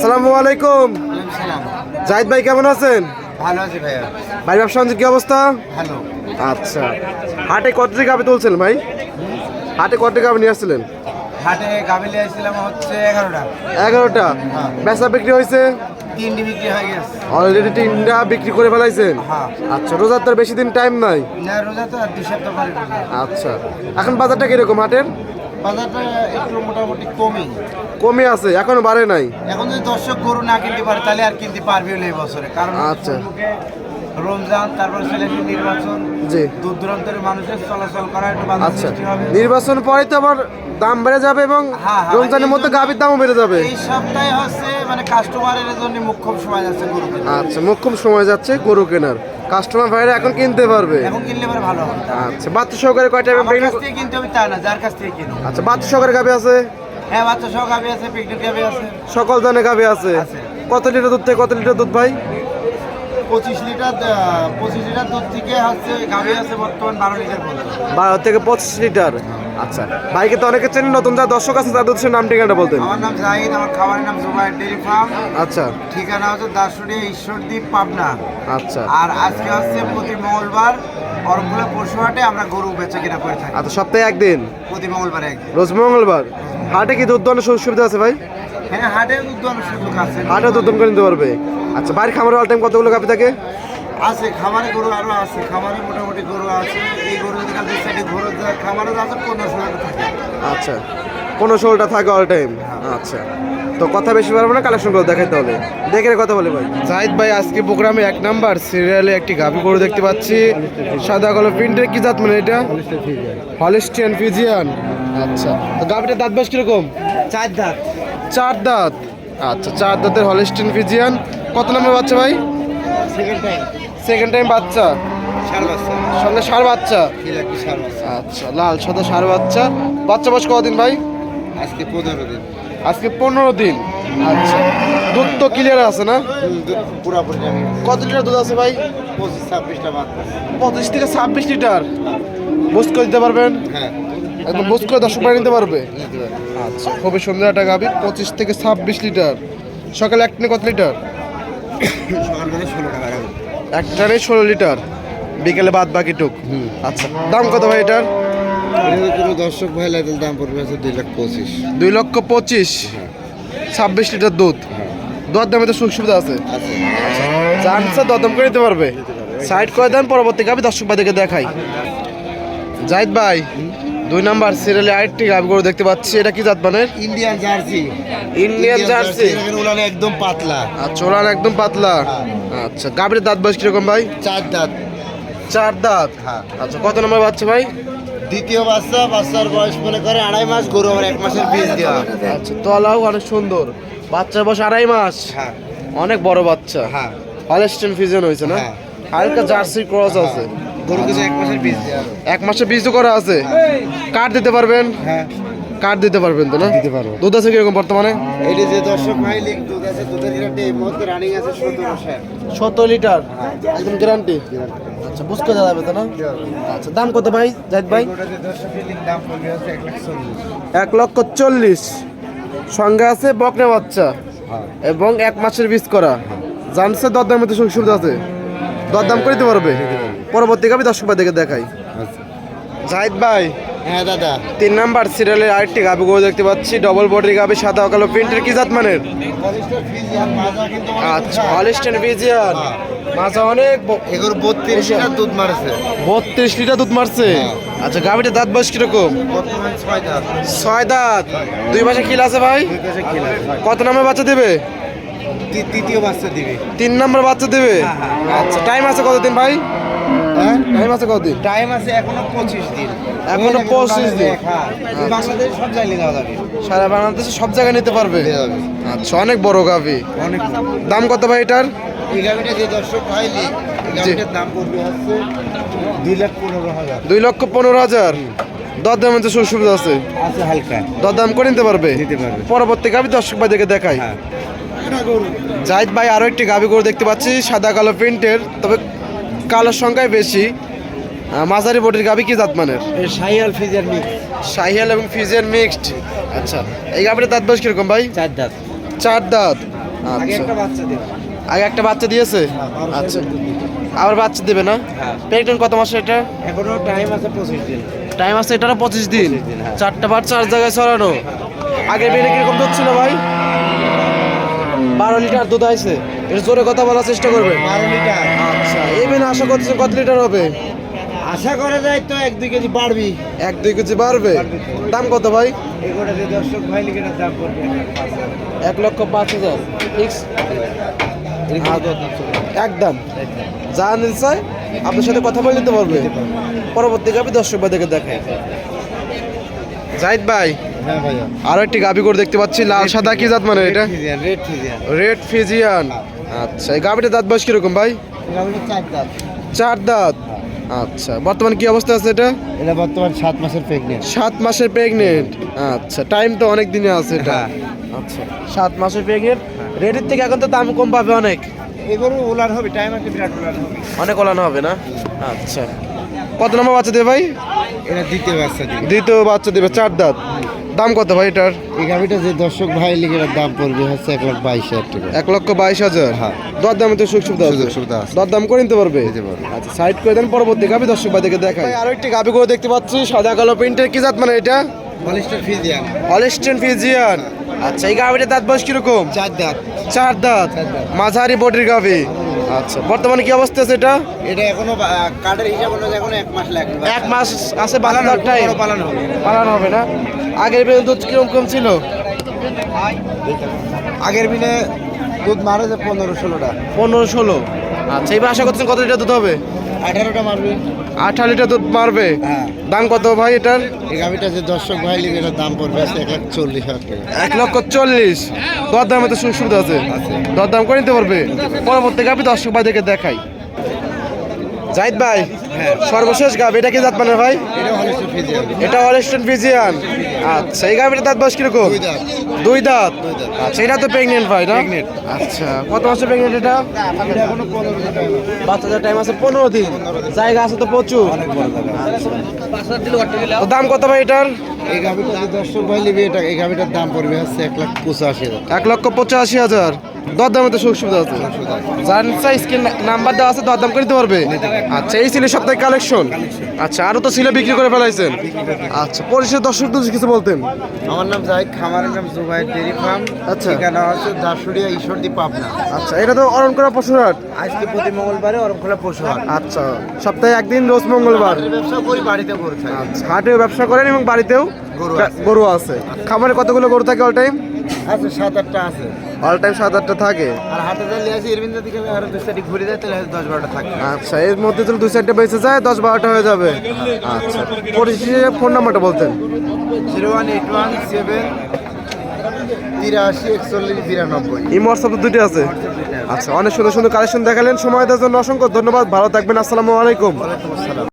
আসসালামু আলাইকুম। জাহিদ ভাই কেমন আছেন? ভালো আছি ভাইয়া। ভাই ব্যবসা বাণিজ্য কি অবস্থা? ভালো। আচ্ছা, হাটে কতটি গাভী তুলছেন ভাই? হাটে কতটি গাভী নিয়ে আসছিলেন? হাটে গাভী নিয়ে আসছিলাম হচ্ছে 11টা। 11টা। হ্যাঁ। বেচা বিক্রি হয়েছে? 3টি বিক্রি হয়ে গেছে। অলরেডি 3টা বিক্রি করে ফেলাইছেন? হ্যাঁ। আচ্ছা, রোজার তো আর বেশি দিন টাইম নাই। না, রোজা তো আর 2 সপ্তাহ পরে রোজা। আচ্ছা, এখন বাজারটা কিরকম হাটের? বাজারটা একটু মোটামুটি কমই। কমে আছে, এখনো বাড়ে নাই? এখন যদি দর্শক গরু না কিনতে পারে তাহলে আর কিনতে পারবেও না এই বছরে, কারণ আচ্ছা। সম্মুখে রমজান, তারপর সিলেটের নির্বাচন, জি। দূর দূরান্তের মানুষের চলাচল করা একটু বাধা আচ্ছা, সৃষ্টি হবে। নির্বাচন পরে তো আবার দাম বেড়ে যাবে এবং হ্যাঁ, হ্যাঁ, রমজানের এই মধ্যে জন্য গাভীর দামও বেড়ে যাবে। এই সপ্তাহে হচ্ছে মানে কাস্টমারের জন্য মুখ্যম সময় যাচ্ছে গরু কেনার। আচ্ছা, মোক্ষম সময় যাচ্ছে গরু কেনার, কাস্টমার ভাইরা এখন কিনতে পারবে। এখন কিনলে পরে ভালো হবে। আচ্ছা, বাচ্চা সহকারে কয়টা আমার কাছ থেকে কিনতে হবে তা না, যার কাছ থেকে কিনো। আচ্ছা, বাচ্চা সহকারে গাভী আছে? হ্যাঁ, বাচ্চা সহ গাভী আছে, প্রেগনেন্ট গাভী আছে। সকল ধরনের গাভী আছে? আছে। কত লিটার দুধ থেকে কত লিটার দুধ ভাই? 25 লিটার দুধ থেকে হচ্ছে গাভী আছে বর্তমান 12 লিটার পর্যন্ত। 12 থেকে 25 লিটার। আচ্ছা, ভাইকে তো অনেকে চেনেন, নতুন যারা দর্শক আছে তাদের উদ্দেশ্যে নাম ঠিকানাটা বলতেন। আমার নাম জাহিদ, আমার খাবারের নাম জুবাইর ডেইরি ফার্ম। আচ্ছা ঠিকানা হচ্ছে দাসুরিয়া ঈশ্বরদীপ, পাবনা। আচ্ছা আর আজকে হচ্ছে প্রতি মঙ্গলবার অরমপুরা পশুহাটে আমরা গরু বেচা কিনা করে থাকি। আচ্ছা, সপ্তাহে একদিন, প্রতি মঙ্গলবার একদিন। রোজ মঙ্গলবার। হাটে কি দুধ দোয়ানোর সুযোগ সুবিধা আছে ভাই? হ্যাঁ, হাটে দুধ দোয়ানোর সুযোগ আছে। হাটে দুধ দোয়ান করে নিতে পারবে। আচ্ছা, বাড়ির খামারে অল টাইম কতগুলো গাভী থাকে? আছে, খামারে গরু আরো আছে, খামারে মোটামুটি গরু আছে। এই গরু যদি কাল 2 সাইডে ঘোরা যায়, খামারে আছে 15-16টা থাকে। আচ্ছা, 15-16টা থাকে অল টাইম। আচ্ছা, তো কথা বেশি পারবো না, কালেকশন করে দেখাইতে হবে। দেখে কথা বলে ভাই। জাহিদ ভাই, আজকে প্রোগ্রামে 1 নাম্বার সিরিয়ালে একটি গাভী গরু দেখতে পাচ্ছি, সাদা কালো প্রিন্টের। কি জাত মানে এটা? Holstein Friesian. আচ্ছা, তো গাভীটার দাঁত বেশ কিরকম? 4 দাঁত। 4 দাঁত। আচ্ছা, 4 দাঁতের হলিস্টিয়ান ফিজিয়ান। কত নম্বর বাচ্চা ভাই? Second time. সেকেন্ড টাইম বাচ্চা, ষাঁড় বাচ্চা। সঙ্গে ষাঁড় বাচ্চা। কি লাগবে ষাঁড় বাচ্চা? আচ্ছা, লাল সাদা ষাঁড় বাচ্চা। বাচ্চা বয়স কতদিন ভাই? আজকে 15 দিন। আজকে 15 দিন। আচ্ছা, দুধ তো ক্লিয়ার আছে না? পুরাপুরি জানি। কত লিটার দুধ আছে ভাই? 25-26টা বাচ্চা। 25 থেকে 26 লিটার। বুঝ করে দিতে পারবেন? হ্যাঁ, একদম বুঝ করে দর্শক বাড়ি নিতে পারবে। নিতে পারবে। আচ্ছা, খুবই সুন্দর একটা গাভী, 25 থেকে 26 লিটার। সকালে এক টানে কত লিটার? সকালবেলা 16 টাকা রাখবো। এক টানে 16 লিটার, বিকেলে বাদ বাকি টুক। আচ্ছা, দাম কত ভাই এটার? এটা কোনো দর্শক ভাই লাগলে দাম পড়বে আছে 2,25,000। 2,25,000। 26 লিটার দুধ। দর দামে তো সুযোগ সুবিধা আছে? আছে। চান্সে দরদাম করে দিতে পারবে। সাইড করে দেন, পরবর্তী গাভী দর্শক ভাইদেরকে দেখাই। জাহিদ ভাই, 2 নাম্বার সিরিয়ালে আরেকটি গাভী গরু দেখতে পাচ্ছি। এটা কি জাত মানের? Indian jersey. Indian jersey. এখানে উলানে একদম পাতলা। আচ্ছা, ওরান একদম পাতলা। আচ্ছা, গাভীর দাঁত বয়স কিরকম ভাই? 4 দাঁত। 4 দাঁত। হ্যাঁ। আচ্ছা, কত নম্বর বাচ্চা ভাই? দ্বিতীয় বাচ্চা। বাচ্চার বয়স মনে করে 2.5 মাস। গরু আমার 1 মাসের বীজ দেওয়া। আচ্ছা, তলাও অনেক সুন্দর। বাচ্চার বয়স 2.5 মাস। হ্যাঁ, অনেক বড় বাচ্চা। হ্যাঁ। হলিস্টিয়ান ফিজিয়ান হয়েছে না? হ্যাঁ। হালকা জার্সি ক্রস আছে। গরু কিছু 1 মাসের বীজ দেওয়া। 1 মাসে বীজ করা আছে। কার্ড দিতে পারবেন? হ্যাঁ, কার্ড দিতে পারবেন তো না? দিতে পারবো। দুধ আছে কিরকম বর্তমানে? এইটা যে দর্শক ভাই লিখ দুধ আছে, দুধের রেটে এই মুহূর্তে রানিং আছে 17 17 লিটার, একদম গ্যারান্টি। আচ্ছা, বুঝতে যাবে তো না? আচ্ছা, দাম কত ভাই জাহিদ ভাই? যে দর্শক লিখ দাম পড়বে হচ্ছে 1,40,000। 1,40,000। সঙ্গে আছে বকনা বাচ্চা হ্যাঁ। এবং 1 মাসের বীজ করা। জানছে দরদামের মধ্যে সুযোগ সুবিধা আছে, দরদাম করে দিতে পারবে। পরবর্তী গাভী দর্শক ভাইদেরকে দেখাই। জাহিদ ভাই, হ্যাঁ দাদা। 3 নাম্বার সিরিয়ালের আরেকটি গাভী গরু দেখতে পাচ্ছি, ডবল বডির গাভী, সাদা কালো প্রিন্টের। কি জাত মানের? হলিস্টার ফিজিয়ান মাজা কিন্তু অনেক আচ্ছা, উঁচা। Holstein Friesian. মাঝে অনেক এগুলো 32 লিটার দুধ মারছে। 32 লিটার দুধ মারছে। হ্যাঁ। আচ্ছা, গাভীটার দাঁত বয়স কিরকম? বর্তমান 6 দাঁত। 6 দাঁত। 2 মাসে কিল আছে ভাই? দুই পাশে খিলা। কত নম্বর বাচ্চা দেবে? তৃতীয় বাচ্চা দিবে। 3 নম্বর বাচ্চা দেবে। হ্যাঁ। আচ্ছা, টাইম আছে কতদিন ভাই? হ্যাঁ, টাইম আছে কতদিন? টাইম আছে এখনো 25 দিন। এখনো 25 দিন। হ্যাঁ, বাংলাদেশ সব জায়গায় নেওয়া যাবে। সারা বাংলাদেশে সব জায়গায় নিতে পারবে। দেওয়া যাবে। আচ্ছা, অনেক বড় গাভী। অনেক। দাম কত ভাই এটার? এই গাড়িটা যে দর্শক খাইলি, এই গাড়িটার দাম পড়বে হচ্ছে 2,15,000। 2,15,000। দরদামের মধ্যে সুযোগ সুবিধা আছে, আছে হালকা। দরদাম করে নিতে পারবে। নিতে পারবে। পরবর্তী গাভী দর্শক ভাইদেরকে দেখাই। হ্যাঁ। জাহিদ ভাই, আরো একটি গাভী গরু দেখতে পাচ্ছি, সাদা কালো প্রিন্টের, তবে কালোর সংখ্যায় বেশি। মাঝারি বডির গাভী। কি জাত মানের? এই শাহিয়াল ফিজিয়ান মিক্স। শাহিয়াল এবং ফিজিয়ান মিক্সড। আচ্ছা, এই গাভীর দাঁত বয়স কিরকম ভাই? 4 দাঁত। 4 দাঁত। আগে আচ্ছা একটা বাচ্চা দেবে। আগে একটা বাচ্চা দিয়েছে আচ্ছা আবার বাচ্চা দেবে না হ্যাঁ। প্রেগনেন্ট কত মাসে এটা এখনো টাইম আছে 25 দিন। টাইম আছে এটারও 25 দিন 25 দিন, হ্যাঁ। চারটা বাচ্চা 4 জায়গায় ছড়ানো আগে বেড়ে কিরকম দুধ ছিল ভাই 12 লিটার দুধ আছে এর জোরে কথা বলার চেষ্টা করবেন 12 লিটার। আচ্ছা এই মেনে আশা করছেন কত লিটার হবে আশা করা যায় তো 1-2 কেজি বাড়বি। 1-2 কেজি বাড়বে দাম কত ভাই এগুলো যে দর্শক ভাই লিখে দাম পড়বে 1,05,000 ফিক্স একদম যা নিতে চাই আপনার সাথে কথা বলে নিতে পারবে পরবর্তী গাবি দর্শক ভাইদেরকে দেখায় জাহিদ ভাই হ্যাঁ ভাইয়া। আরো একটি গাবি করে দেখতে পাচ্ছি লাল সাদা কি জাত মানে এটা রেড ফিজিয়ান। রেড ফিজিয়ান আচ্ছা এই গাবিটার দাঁত বয়স কিরকম ভাই এগুলো 4 দাঁত। 4 দাঁত আচ্ছা বর্তমানে কি অবস্থা আছে এটা এটা বর্তমান 7 মাসের প্রেগনেন্ট। 7 মাসের প্রেগনেন্ট আচ্ছা টাইম তো অনেক দিনে আছে এটা হ্যাঁ। আচ্ছা 7 মাসের প্রেগনেন্ট রেডের থেকে এখন তো দাম কম পাবে অনেক এগুলো ওলার হবে, টাইম আছে বিরাট ওলার হবে। অনেক ওলানো হবে না আচ্ছা কত নম্বর বাচ্চা দেবে ভাই এটা দ্বিতীয় বাচ্চা দিবে। দ্বিতীয় বাচ্চা দেবে 4 দাঁত দাম কত ভাই এটার এই গাভিটা যে দর্শক ভাই লিখে দাম পড়বে হচ্ছে 1,22,000 টাকা। 1,22,000 হ্যাঁ। দর দামে তো সুযোগ সুবিধা সুযোগ আছে সুবিধা আছে। দর দাম করে নিতে পারবে নিতে পারবে। আচ্ছা সাইড করে দেন পরবর্তী গাবি দর্শক ভাইদেরকে দেখাই আরো একটি গাবি করে দেখতে পাচ্ছি সাদা কালো প্রিন্টের কি জাত মানে এটা হলিস্টার ফিজিয়ান। হলিস্টিয়ান ফিজিয়ান আচ্ছা এই গাবিটার দাঁত বয়স কিরকম 4 দাঁত। 4 দাঁত মাঝারি বডির গাবি আচ্ছা বর্তমানে কি অবস্থা আছে এটা এটা এখনো কার্ডের হিসাব অনুযায়ী এখনো 1 মাস লাগবে। 1 মাস আছে বালানোর টাইম পালানো হবে। পালানো হবে না আগের বেতন দুধ কিরকম কম ছিল আগের দিনে দুধ মারে যে 15-16টা। 15-16 আচ্ছা এবার আশা করছেন কত লিটার দুধ হবে 18টা মারবে। 18 লিটার দুধ মারবে হ্যাঁ। দাম কত ভাই এটার এই গাভিটা যে দর্শক ভাই লিখে এটার দাম পড়বে আছে 1,40,000 টাকা। 1,40,000 দর দামে তো সুযোগ সুবিধা আছে দর দাম করে নিতে পারবে পরবর্তী গাবি দর্শক ভাইদেরকে দেখাই জাহিদ ভাই সর্বশেষ গাবি এটা কি জাত মানে ভাই এটা হলিস্টার ফিজিয়ান। এটা হলিস্টিয়ান ফিজিয়ান আচ্ছা এই গাবিটার দাঁত বয়স কিরকম 2 দাঁত। 2 দাঁত দুই দাঁত। আচ্ছা এটা তো প্রেগনেন্ট ভাই না Pregnant। আচ্ছা কত মাসে প্রেগনেন্ট এটা এটা এখনো 15 দিন টাইম আছে। বাচ্চাদের টাইম আছে 15 দিন জায়গা আছে তো প্রচুর অনেক বড় জায়গা। তো দাম কত ভাই এটার এই গাভিটা যে দর্শক ভাই লিখে এটা এই গাভিটার দাম পড়বে হচ্ছে 1,85,000। 1,85,000 দর দামে তো সুযোগ সুবিধা আছে যার ইচ্ছা স্ক্রিন নাম্বার দেওয়া আছে দর দাম করে নিতে পারবে আচ্ছা এই ছিল সপ্তাহের কালেকশন আচ্ছা আরো তো ছিল বিক্রি করে ফেলাইছেন আচ্ছা পরিশেষে দর্শকদের কিছু বলতেন আমার নাম জাহিদ, খামারের নাম জুবাইর ডেরি ফার্ম। আচ্ছা। ঠিকানা হচ্ছে দাসুরিয়া ঈশ্বরদী পাবনা। আচ্ছা এটা তো অরণকোলা পশুরহাট আজকে প্রতি মঙ্গলবারে অরমখোলা পশু হাট। আচ্ছা সপ্তাহে একদিন রোজ মঙ্গলবার হাটের ব্যবসা করি, বাড়িতে গরু থাকে। আচ্ছা হাটেও ব্যবসা করেন এবং বাড়িতেও গরু আছে। গরু আছে খামারে কতগুলো গরু থাকে অল টাইম আছে 7-8টা আছে। অল টাইম 7-8টা থাকে আর হাটে যাইলে আছে এরবিন্দা দিকে আরো 2-4টি ঘুরে যায় তাহলে 10-12টা থাকে। আচ্ছা এর মধ্যে যদি 2-4টা বেঁচে যায় 10-12টা হয়ে যাবে আচ্ছা পরিশেষে ফোন নাম্বারটা বলতেন 01817 83 41 92। এই হোয়াটসঅ্যাপ দুটি আছে আচ্ছা অনেক সুন্দর সুন্দর কালেকশন দেখালেন সময় দেওয়ার জন্য অসংখ্য ধন্যবাদ ভালো থাকবেন আসসালামু আলাইকুম ওয়ালাইকুম আসসালাম।